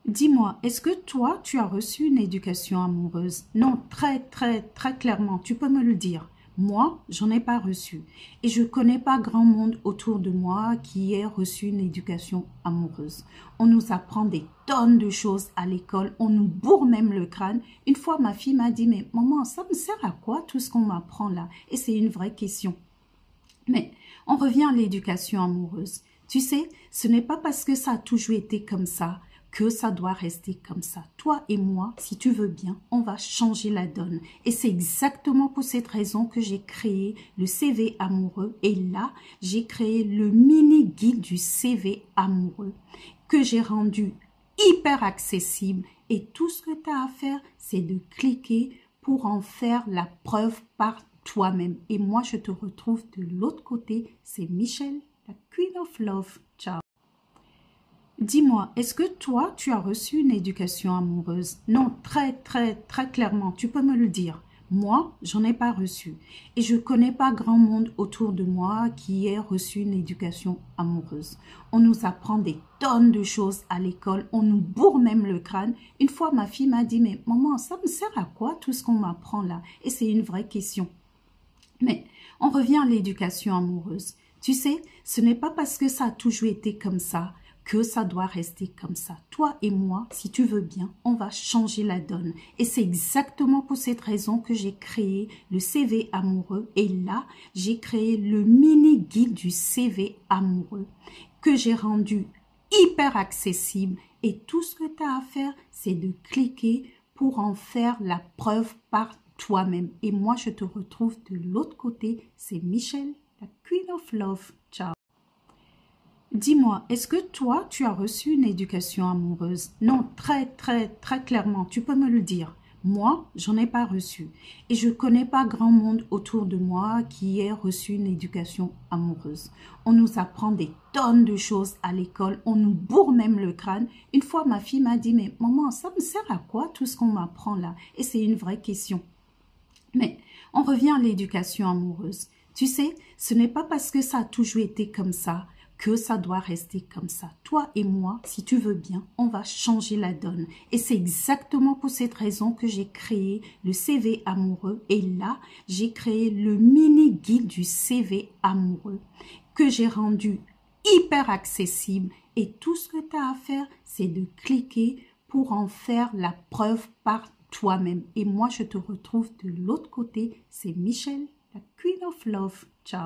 Dis-moi, est-ce que toi, tu as reçu une éducation amoureuse? Non, très clairement, tu peux me le dire. Moi, j'en ai pas reçu. Et je connais pas grand monde autour de moi qui ait reçu une éducation amoureuse. On nous apprend des tonnes de choses à l'école, on nous bourre même le crâne. Une fois, ma fille m'a dit, mais maman, ça me sert à quoi tout ce qu'on m'apprend là? Et c'est une vraie question. Mais on revient à l'éducation amoureuse. Tu sais, ce n'est pas parce que ça a toujours été comme ça que ça doit rester comme ça. Toi et moi, si tu veux bien, on va changer la donne. Et c'est exactement pour cette raison que j'ai créé le CV amoureux. Et là, j'ai créé le mini guide du CV amoureux que j'ai rendu hyper accessible. Et tout ce que tu as à faire, c'est de cliquer pour en faire la preuve par toi-même. Et moi, je te retrouve de l'autre côté. C'est Michelle, la Queen of Love. Ciao. Dis-moi, est-ce que toi, tu as reçu une éducation amoureuse? Non, très clairement, tu peux me le dire. Moi, j'en ai pas reçu. Et je connais pas grand monde autour de moi qui ait reçu une éducation amoureuse. On nous apprend des tonnes de choses à l'école, on nous bourre même le crâne. Une fois, ma fille m'a dit, mais maman, ça me sert à quoi tout ce qu'on m'apprend là? Et c'est une vraie question. Mais on revient à l'éducation amoureuse. Tu sais, ce n'est pas parce que ça a toujours été comme ça que ça doit rester comme ça. Toi et moi, si tu veux bien, on va changer la donne. Et c'est exactement pour cette raison que j'ai créé le CV amoureux. Et là, j'ai créé le mini guide du CV amoureux que j'ai rendu hyper accessible. Et tout ce que tu as à faire, c'est de cliquer pour en faire la preuve par toi-même. Et moi, je te retrouve de l'autre côté. C'est Michelle, la Queen of Love. Ciao. Dis-moi, est-ce que toi, tu as reçu une éducation amoureuse? Non, très clairement, tu peux me le dire. Moi, j'en ai pas reçu. Et je connais pas grand monde autour de moi qui ait reçu une éducation amoureuse. On nous apprend des tonnes de choses à l'école, on nous bourre même le crâne. Une fois, ma fille m'a dit, mais maman, ça me sert à quoi tout ce qu'on m'apprend là? Et c'est une vraie question. Mais on revient à l'éducation amoureuse. Tu sais, ce n'est pas parce que ça a toujours été comme ça que ça doit rester comme ça. Toi et moi, si tu veux bien, on va changer la donne. Et c'est exactement pour cette raison que j'ai créé le CV amoureux. Et là, j'ai créé le mini guide du CV amoureux que j'ai rendu hyper accessible. Et tout ce que tu as à faire, c'est de cliquer pour en faire la preuve par toi-même. Et moi, je te retrouve de l'autre côté. C'est Michelle, la Queen of Love. Ciao.